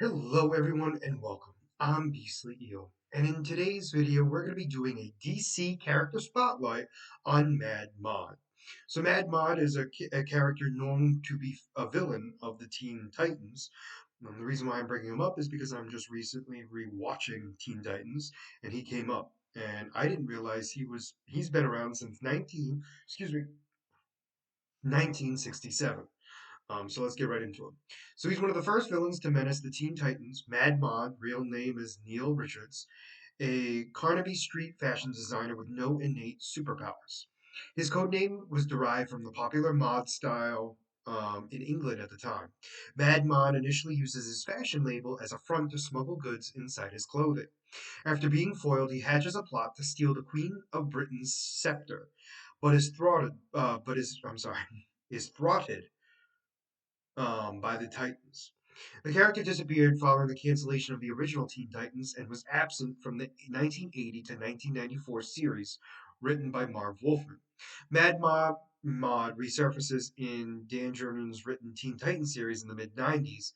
Hello everyone and welcome. I'm Beastly Eel, and in today's video we're going to be doing a DC character spotlight on Mad Mod. So Mad Mod is a character known to be a villain of the Teen Titans. The reason why I'm bringing him up is because I'm just recently rewatching Teen Titans, and he came up, and I didn't realize he's been around since 1967. So let's get right into him. So he's one of the first villains to menace the Teen Titans. Mad Mod, real name is Neil Richards, a Carnaby Street fashion designer with no innate superpowers. His code name was derived from the popular mod style in England at the time. Mad Mod initially uses his fashion label as a front to smuggle goods inside his clothing. After being foiled, he hatches a plot to steal the Queen of Britain's scepter, but is thwarted. Is thwarted by the Titans. The character disappeared following the cancellation of the original Teen Titans and was absent from the 1980 to 1994 series written by Marv Wolfman. Mod resurfaces in Dan Jurgens' written Teen Titans series in the mid 90s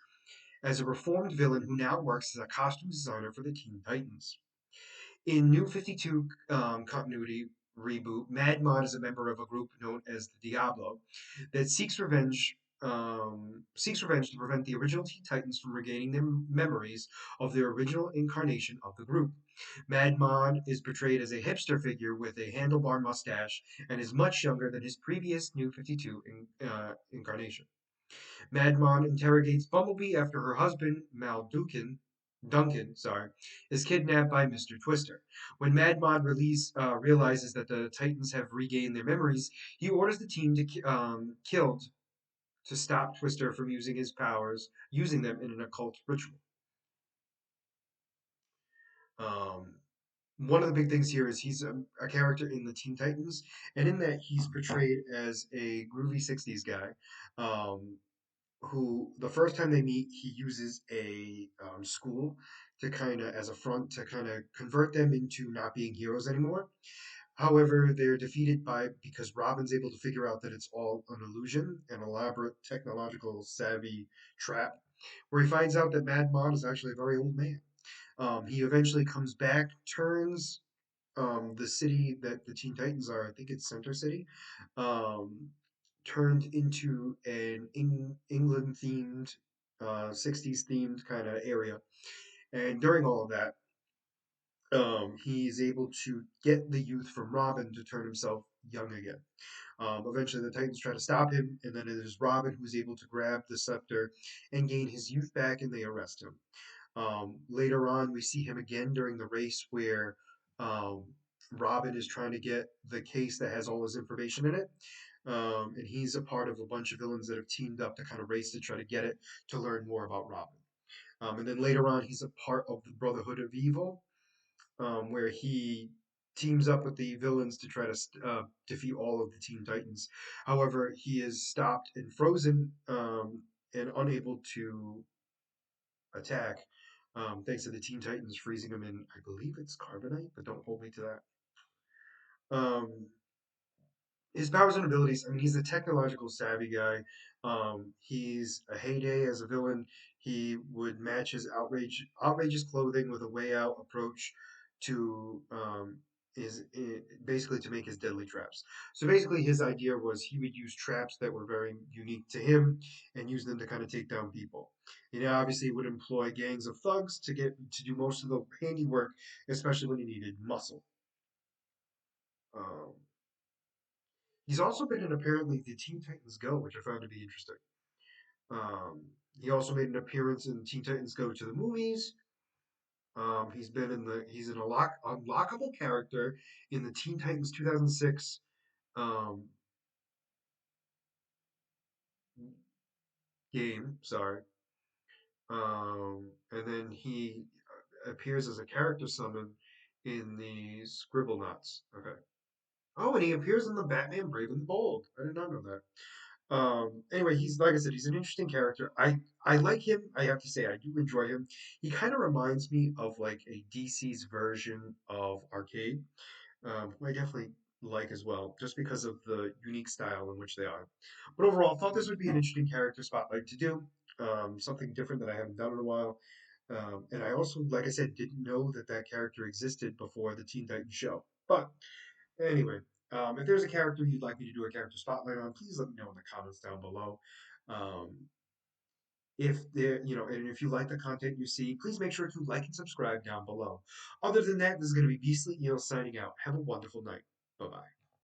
as a reformed villain who now works as a costume designer for the Teen Titans. In New 52 continuity reboot, Mad Mod is a member of a group known as the Diablo that seeks revenge to prevent the original Teen Titans from regaining their memories of their original incarnation of the group. Mad Mod is portrayed as a hipster figure with a handlebar mustache and is much younger than his previous New 52 incarnation. Madmon interrogates Bumblebee after her husband, Duncan, is kidnapped by Mr. Twister. When Madmon realizes that the Titans have regained their memories, he orders the team killed to stop Twister from using his powers, using them in an occult ritual. Um, One of the big things here is he's a character in the Teen Titans, and in that he's portrayed as a groovy '60s guy. Um, who the first time they meet, he uses a school to kind of as a front to kind of convert them into not being heroes anymore. However, they're defeated by because Robin's able to figure out that it's all an illusion, an elaborate technological savvy trap, where he finds out that Mad Mod is actually a very old man. He eventually comes back, turns the city that the Teen Titans are, I think it's Center City, um, turned into an England themed, 60s themed kind of area. And during all of that, he's able to get the youth from Robin to turn himself young again. Eventually, the Titans try to stop him, and then it is Robin who's able to grab the scepter and gain his youth back, and they arrest him. Later on, we see him again during the race where um, Robin is trying to get the case that has all his information in it. And he's a part of a bunch of villains that have teamed up to kind of race to try to get it to learn more about Robin. And then later on, he's a part of the Brotherhood of Evil, where he teams up with the villains to try to defeat all of the Teen Titans. However, he is stopped and frozen and unable to attack, thanks to the Teen Titans freezing him in, I believe it's carbonite, but don't hold me to that. His powers and abilities, I mean, he's a technological savvy guy. He's a heyday as a villain. He would match his outrageous clothing with a way out approach to basically to make his deadly traps. So basically, his idea was he would use traps that were very unique to him and use them to kind of take down people. Obviously, he would employ gangs of thugs to do most of the handiwork, especially when he needed muscle. Um, He's also been in apparently the Teen Titans Go, which I found to be interesting. Um, he also made an appearance in Teen Titans Go to the movies. He's an unlockable character in the Teen Titans 2006 um, game. Sorry, and then he appears as a character summon in the Scribblenauts. Okay. Oh, and he appears in the Batman Brave and the Bold. I did not know that. Anyway, he's like I said, he's an interesting character. I like him. I have to say, I do enjoy him. He kind of reminds me of like a DC's version of Arcade, who I definitely like as well, just because of the unique style in which they are. But overall, I thought this would be an interesting character spotlight to do. something different that I haven't done in a while. And I also, like I said, didn't know that that character existed before the Teen Titans show. But anyway, if there's a character you'd like me to do a character spotlight on, please let me know in the comments down below. Um, if there, and if you like the content you see, please make sure to like and subscribe down below. Other than that, this is going to be Beastly Eel signing out. Have a wonderful night. Bye bye.